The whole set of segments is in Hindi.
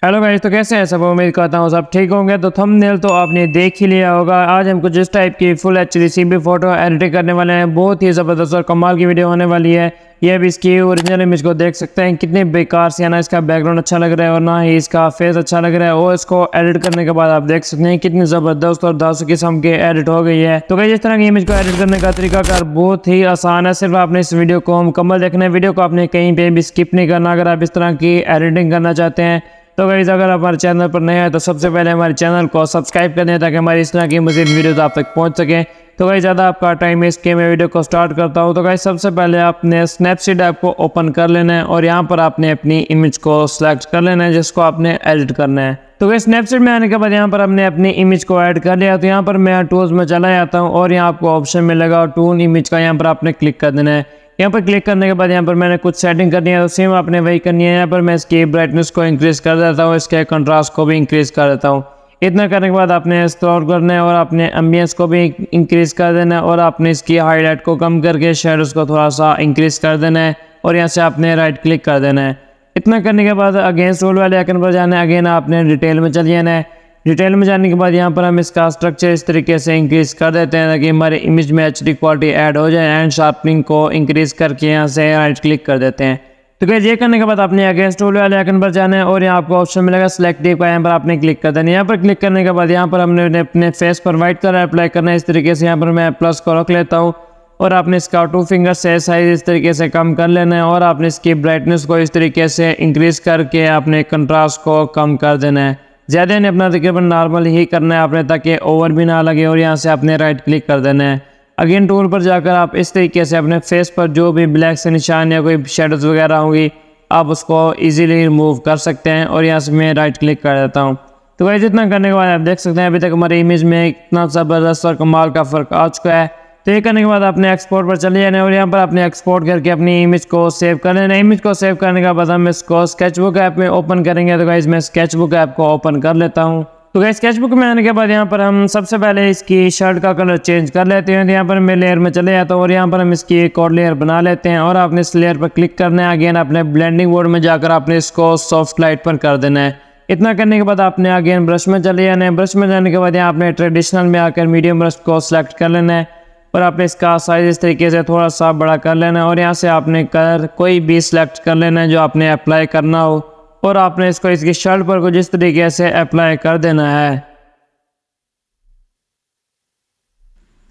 हेलो गाइस, तो कैसे हैं सब। उम्मीद करता हूँ सब ठीक होंगे। तो थंबनेल तो आपने देख ही लिया होगा। आज हम कुछ इस टाइप की full HD CB photo editing करने वाले हैं। बहुत ही ज़बरदस्त और कमाल की वीडियो होने वाली है। ये भी इसकी ओरिजिनल इमेज को देख सकते हैं, कितनी बेकार सी है ना। इसका बैकग्राउंड अच्छा लग रहा है और ना ही इसका फेस अच्छा लग रहा है। और इसको एडिट करने के बाद आप देख सकते हैं कितनी ज़बरदस्त और दासू किस्म की एडिट हो गई है। तो गाइस, इस तरह की इमेज को एडिट करने का तरीकाकार बहुत ही आसान है। सिर्फ आपने इस वीडियो को मुकम्मल देखना है। वीडियो को आपने कहीं पे भी स्किप नहीं करना अगर आप इस तरह की एडिटिंग करना चाहते हैं। तो गाइस, अगर आप हमारे चैनल पर नए हैं तो सबसे पहले हमारे चैनल को सब्सक्राइब कर दें ताकि हमारी इस तरह की मज़ीद वीडियोस आप तक पहुंच सकें। तो गाइस, ज़्यादा आपका टाइम वेस्ट किए मैं वीडियो को स्टार्ट करता हूं। तो गाइस, सबसे पहले आपने स्नैपसीड ऐप को ओपन कर लेना है और यहाँ पर आपने अपनी इमेज को सिलेक्ट कर लेना है जिसको आपने एडिट करना है। तो गाइस, स्नैपसीड में आने के बाद यहाँ पर हमने अपनी इमेज को ऐड कर लिया। तो यहाँ पर मैं टूल्स में चला जाता हूँ और यहाँ आपको ऑप्शन मिलेगा टूल इमेज का, यहाँ पर आपने क्लिक कर देना है। यहाँ पर क्लिक करने के बाद यहाँ पर मैंने कुछ सेटिंग करनी है, तो सेम आपने वही करनी है। यहाँ पर मैं इसकी ब्राइटनेस को इंक्रीज़ कर देता हूँ, इसके कंट्रास्ट को भी इंक्रीज़ कर देता हूँ। इतना करने के बाद आपने स्क्रॉल करना है और आपने एम्बियंस को भी इंक्रीज़ कर देना है और आपने इसकी हाईलाइट को कम करके शेडोज़ को थोड़ा सा इंक्रीज़ कर देना है और यहाँ से आपने राइट क्लिक कर देना है। इतना करने के बाद अगेंस्ट रोल वाले आइकन पर जाना है। अगेन आपने डिटेल में चले जाना है। डिटेल में जाने के बाद यहाँ पर हम इसका स्ट्रक्चर इस तरीके से इंक्रीज़ कर देते हैं ताकि हमारे इमेज में HD क्वालिटी ऐड हो जाए। एंड शार्पनिंग को इंक्रीज़ करके यहाँ से राइट क्लिक कर देते हैं। तो गाइस, ये करने के बाद आपने अगेंस्ट टूल वाले आइकन पर जाना है और यहाँ आपको ऑप्शन मिलेगा सिलेक्टिव का, यहाँ पर आपने क्लिक कर देना है। यहाँ पर क्लिक करने के बाद यहाँ पर हमने अपने फेस पर व्हाइट कलर अप्लाई करना है। इस तरीके से यहाँ पर मैं प्लस को रख लेता हूँ और आपने इसका 2 फिंगर से साइज इस तरीके से कम कर लेना है और आपने इसकी ब्राइटनेस को इस तरीके से इंक्रीज़ करके आपने कंट्रास्ट को कम कर देना है। ज़्यादा नहीं, अपना तकरीबन नॉर्मल ही करना है आपने ताकि ओवर भी ना लगे। और यहाँ से आपने राइट क्लिक कर देना है। अगेन टूल पर जाकर आप इस तरीके से अपने फेस पर जो भी ब्लैक से निशान या कोई शेडोज़ वगैरह होंगी आप उसको इजीली रिमूव कर सकते हैं और यहाँ से मैं राइट क्लिक कर देता हूँ। तो गाइस, इतना करने के बाद आप देख सकते हैं अभी तक हमारी इमेज में इतना ज़बरदस्त और कमाल का फ़र्क आ चुका है। तो ये करने के बाद आपने एक्सपोर्ट पर चले जाना है और यहाँ पर आपने एक्सपोर्ट करके अपनी इमेज को सेव कर लेना है। इमेज को सेव करने के बाद हम इसको स्केचबुक ऐप में ओपन करेंगे। तो गाइस, मैं स्केचबुक ऐप को ओपन कर लेता हूँ। तो गाइस, स्केचबुक में आने के बाद यहाँ पर हम सबसे पहले इसकी शर्ट का कलर चेंज कर लेते हैं। तो यहाँ पर मैं लेयर में चले जाता हूँ और यहाँ पर हम इसकी एक और लेयर बना लेते हैं और आपने इस लेयर पर क्लिक करना है। अगेन अपने ब्लेंडिंग मोड में जाकर आपने इसको सॉफ्ट लाइट पर कर देना है। इतना करने के बाद आपने अगेन ब्रश में चले जाना है। ब्रश में जाने के बाद यहाँ आपने ट्रेडिशनल में आकर मीडियम ब्रश को सिलेक्ट कर लेना है और आपने इसका साइज इस तरीके से थोड़ा सा बड़ा कर लेना है और यहाँ से आपने कलर कोई भी सिलेक्ट कर लेना है जो आपने अप्लाई करना हो और आपने इसको इसकी शर्ट पर कुछ इस तरीके से अप्लाई कर देना है।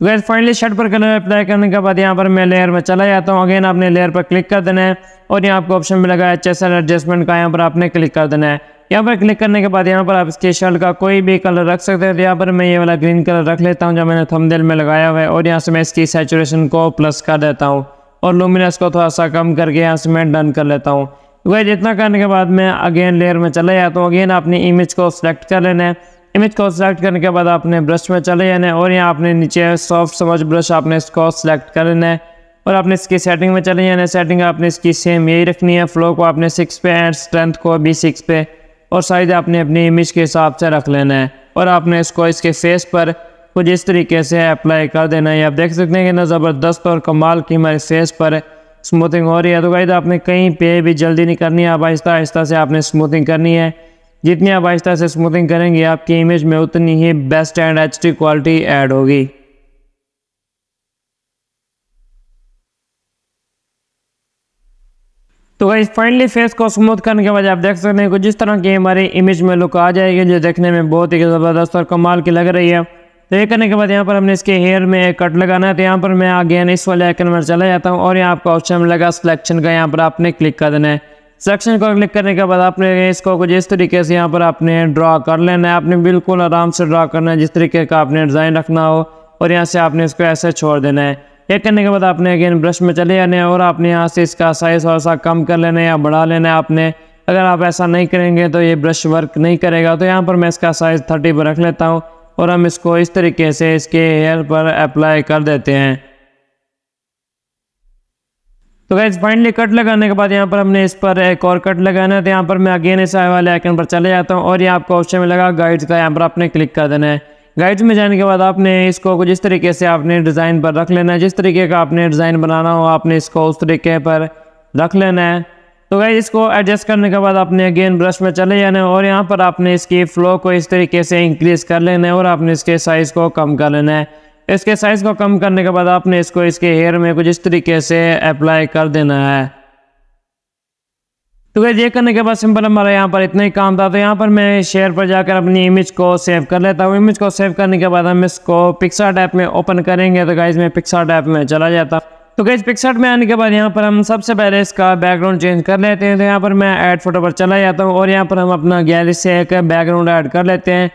गाइस, फाइनली शर्ट पर कलर अप्लाई करने के बाद यहाँ पर मैं लेयर में चला जाता हूँ। अगेन आपने लेयर पर क्लिक कर देना है और यहाँ आपको ऑप्शन मिलेगा HSL एडजस्टमेंट का, यहाँ पर आपने क्लिक कर देना है। यहाँ पर क्लिक करने के बाद यहाँ पर आप इसके शर्ट का कोई भी कलर रख सकते हैं। तो यहाँ पर मैं ये वाला ग्रीन कलर रख लेता हूँ जो मैंने थंबनेल में लगाया हुआ है और यहाँ से मैं इसकी सैचुरेशन को प्लस कर देता हूँ और लुमिनस को थोड़ा सा कम करके यहाँ से मैं डन कर लेता हूँ। वह जितना करने के बाद मैं अगेन लेयर में चला जाता हूँ। अगेन अपनी इमेज को सिलेक्ट कर लेना है। इमेज को सिलेक्ट करने के बाद आपने ब्रश में चले जाना है और यहाँ आपने नीचे सॉफ्ट समझ ब्रश आपने इसको सिलेक्ट कर लेना है और आपने इसकी सेटिंग में चले जाना है। सेटिंग आपने इसकी सेम यही रखनी है। फ्लो को आपने 6 पे एंड स्ट्रेंथ को भी 6 पे और साइज आपने अपनी इमेज के हिसाब से रख लेना है और आपने इसको इसके फेस पर कुछ इस तरीके से अप्लाई कर देना है। आप देख सकते हैं कि ना ज़बरदस्त और कमाल की हमारे फेस पर स्मूथिंग हो रही है। तो गाइस, आपने कहीं पे भी जल्दी नहीं करनी है, आप आहिस्ता आहिस्ता से आपने स्मूथिंग करनी है। जितनी आप आहिस्ता से स्मूथिंग करेंगे आपकी इमेज में उतनी ही best and HD quality add होगी। तो गाइस, फाइनली फेस को स्मूथ करने के बाद आप देख सकते हैं कुछ जिस तरह की हमारी इमेज में लुक आ जाएगी जो देखने में बहुत ही ज़बरदस्त और कमाल की लग रही है। तो ये करने के बाद यहाँ पर हमने इसके हेयर में एक कट लगाना है। तो यहाँ पर मैं अगेन इस वाले आइकन में चला जाता हूँ और यहाँ आपका ऑप्शन मिलेगा सिलेक्शन का, यहाँ पर आपने क्लिक कर देना है। सिलेक्शन को क्लिक करने के बाद आपने इसको कुछ इस तरीके से यहाँ पर आपने ड्रा कर लेना है। आपने बिल्कुल आराम से ड्रा करना है जिस तरीके का आपने डिज़ाइन रखना हो और यहाँ से आपने इसको ऐसे छोड़ देना है। ये करने के बाद आपने अगेन ब्रश में चले जाना है और आपने यहाँ से इसका साइज थोड़ा सा कम कर लेना है या बढ़ा लेना है आपने। अगर आप ऐसा नहीं करेंगे तो ये ब्रश वर्क नहीं करेगा। तो यहाँ पर मैं इसका साइज 30 पर रख लेता हूँ और हम इसको इस तरीके से इसके हेयर पर अप्लाई कर देते हैं। तो गाइस, फाइनली कट लगाने के बाद यहाँ पर हमने इस पर एक और कट लगाना है। तो यहाँ पर मैं अगेन इस वाले आइकन पर चले जाता हूँ और यहाँ आपको ऑप्शन मिलेगा गाइड्स का, यहाँ पर आपने क्लिक कर देना है। गाइड्स में जाने के बाद आपने इसको कुछ इस तरीके से आपने डिज़ाइन पर रख लेना है। जिस तरीके का आपने डिज़ाइन बनाना हो आपने इसको उस तरीके पर रख लेना है। तो गाइस इसको एडजस्ट करने के बाद आपने अगेन ब्रश में चले जाना है और यहाँ पर आपने इसकी फ्लो को इस तरीके से इंक्रीज कर लेना है और आपने इसके साइज़ को कम कर लेना है। इसके साइज़ को कम करने के बाद आपने इसको इसके हेयर में कुछ इस तरीके से अप्लाई कर देना है। तो गाइस ये करने के बाद सिंपल हमारा यहाँ पर इतना ही काम था। तो यहाँ पर मैं शेयर पर जाकर अपनी इमेज को सेव कर लेता हूँ। इमेज को सेव करने के बाद हम इसको पिक्सार्ट ऐप में ओपन करेंगे। तो गाइस मैं पिक्सार्ट ऐप में चला जाता हूँ। तो गाइस पिक्सार्ट में आने के बाद यहाँ पर हम सबसे पहले इसका बैकग्राउंड चेंज कर लेते हैं। तो यहाँ पर मैं ऐड फोटो पर चला जाता हूँ और यहाँ पर हम अपना गैलरी से एक बैकग्राउंड ऐड कर लेते हैं,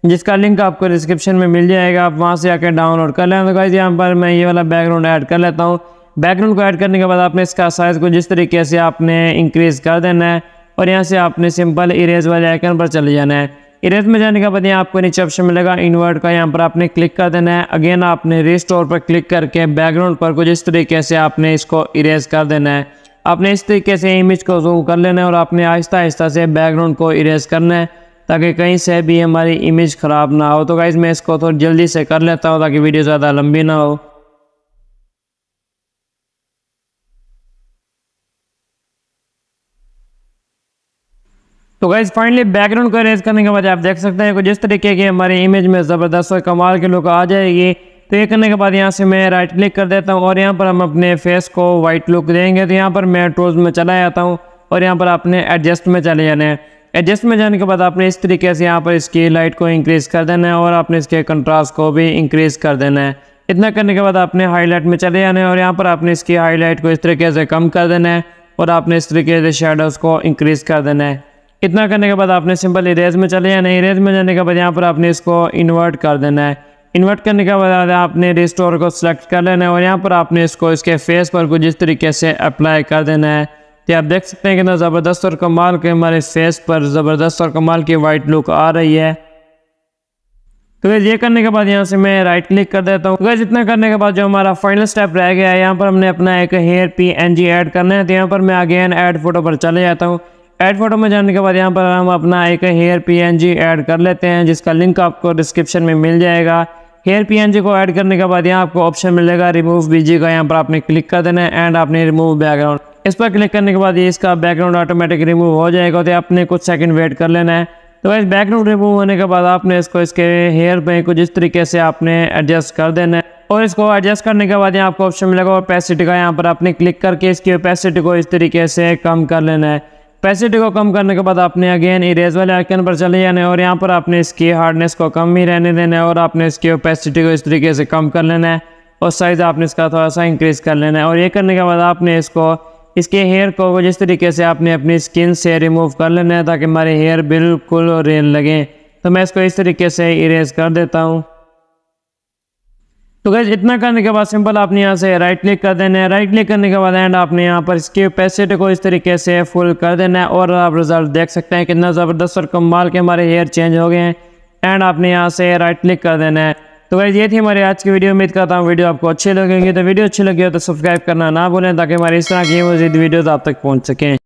जिसका लिंक आपको डिस्क्रिप्शन में मिल जाएगा, आप वहाँ से आकर डाउनलोड कर लें। तो गाइस यहाँ पर मैं ये वाला बैकग्राउंड ऐड कर लेता हूँ। बैकग्राउंड को ऐड करने के बाद आपने इसका साइज़ को जिस तरीके से आपने इंक्रीज़ कर देना है और यहाँ से आपने सिंपल इरेज वाले आइकन पर चले जाना है। इरेज में जाने के बाद यहाँ आपको नीचे ऑप्शन मिलेगा इन्वर्ट का, यहाँ पर आपने क्लिक कर देना है। अगेन आपने रिस्टोर पर क्लिक करके बैकग्राउंड पर कुछ इस तरीके से आपने इसको इरेज कर देना है। आपने इस तरीके से इमेज को जूम कर लेना है और आपने आहिस्ता आहिस्ता से बैकग्राउंड को इरेज करना है ताकि कहीं से भी हमारी इमेज ख़राब ना हो। तो गाइस मैं इसको थोड़ी जल्दी से कर लेता हूँ ताकि वीडियो ज़्यादा लंबी ना हो। तो गाइस फाइनली बैकग्राउंड को इरेज करने के बाद आप देख सकते हैं कुछ इस तरीके की हमारी इमेज में ज़बरदस्त और कमाल के लुक आ जाएगी। तो ये करने के बाद यहाँ से मैं राइट क्लिक कर देता हूँ और यहाँ पर हम अपने फेस को वाइट लुक देंगे। तो यहाँ पर मैं टूल्स में चला जाता हूँ और यहाँ पर आपने एडजस्ट में चले जाना है। एडजस्ट में जाने के बाद आपने इस तरीके से यहाँ पर इसकी लाइट को इंक्रीज़ कर देना है और आपने इसके कंट्रास्ट को भी इंक्रीज़ कर देना है। इतना करने के बाद आपने हाईलाइट में चले जाना है और यहाँ पर आपने इसकी हाईलाइट को इस तरीके से कम कर देना है और आपने इस तरीके से शेडोज़ को इंक्रीज़ कर देना है। इतना करने के बाद आपने सिंपल इरेज में चले जाना है। इरेज में जाने के बाद यहाँ पर आपने इसको इन्वर्ट कर देना है। इन्वर्ट करने के बाद आपने रिस्टोर को सिलेक्ट कर लेना है और यहाँ पर आपने इसको इसके फेस पर कुछ इस तरीके से अप्लाई कर देना है। तो आप देख सकते हैं कितना ज़बरदस्त और कमाल के हमारे फेस पर ज़बरदस्त और कमाल की वाइट लुक आ रही है। तो ये करने के बाद यहाँ से मैं राइट क्लिक कर देता हूँ। तो इतना करने के बाद जो हमारा फाइनल स्टेप रह गया है, यहाँ पर हमने अपना एक हेयर PNG ऐड करना है। तो यहाँ पर मैं अगेन ऐड फोटो पर चले जाता हूँ। ऐड फोटो में जाने के बाद यहाँ पर हम अपना एक हेयर PNG ऐड कर लेते हैं, जिसका लिंक आपको डिस्क्रिप्शन में मिल जाएगा। हेयर PNG को ऐड करने के बाद यहाँ आपको ऑप्शन मिलेगा रिमूव BG का, यहाँ पर आपने क्लिक कर देना है एंड आपने रिमूव बैकग्राउंड, इस पर क्लिक करने के बाद ये इसका बैकग्राउंड ऑटोमेटिक रिमूव हो जाएगा। तो आपने कुछ सेकंड वेट कर लेना है। तो इस बैकग्राउंड रिमूव होने के बाद आपने इसको इसके हेयर पे कुछ इस तरीके से आपने एडजस्ट कर देना है और इसको एडजस्ट करने के बाद यहाँ आपको ऑप्शन मिलेगा ओपेसिटी का, यहाँ पर आपने क्लिक करके इसकी ओपेसिटी को इस तरीके से कम कर लेना है। ओपेसिटी को कम करने के बाद आपने अगेन इरेज वाले आइकन पर चले जाना है और यहाँ पर आपने इसकी हार्डनेस को कम ही रहने देना है और आपने इसकी ओपेसिटी को इस तरीके से कम कर लेना है और साइज़ आपने इसका थोड़ा सा इंक्रीज़ कर लेना है। और ये करने के बाद आपने इसके हेयर को जिस तरीके से आपने अपनी स्किन से रिमूव कर लेना है ताकि हमारे हेयर बिल्कुल रियल लगे। तो मैं इसको इस तरीके से इरेज कर देता हूँ। तो गाइस इतना करने के बाद सिंपल आपने यहाँ से राइट क्लिक कर देना है। राइट क्लिक करने के बाद एंड आपने यहाँ पर इसकी ओपेसिटी को इस तरीके से फुल कर देना है और आप रिजल्ट देख सकते हैं कितना ज़बरदस्त और कमाल के हमारे हेयर चेंज हो गए हैं। एंड आपने यहाँ से राइट क्लिक कर देना है। तो गाइस ये थी हमारी आज की वीडियो। उम्मीद करता हूँ वीडियो आपको अच्छी लगेगी। तो वीडियो अच्छी लगी हो तो सब्सक्राइब करना ना भूलें ताकि हमारी इस तरह की मज़ीद वीडियोज़ आप तक पहुँच सकें।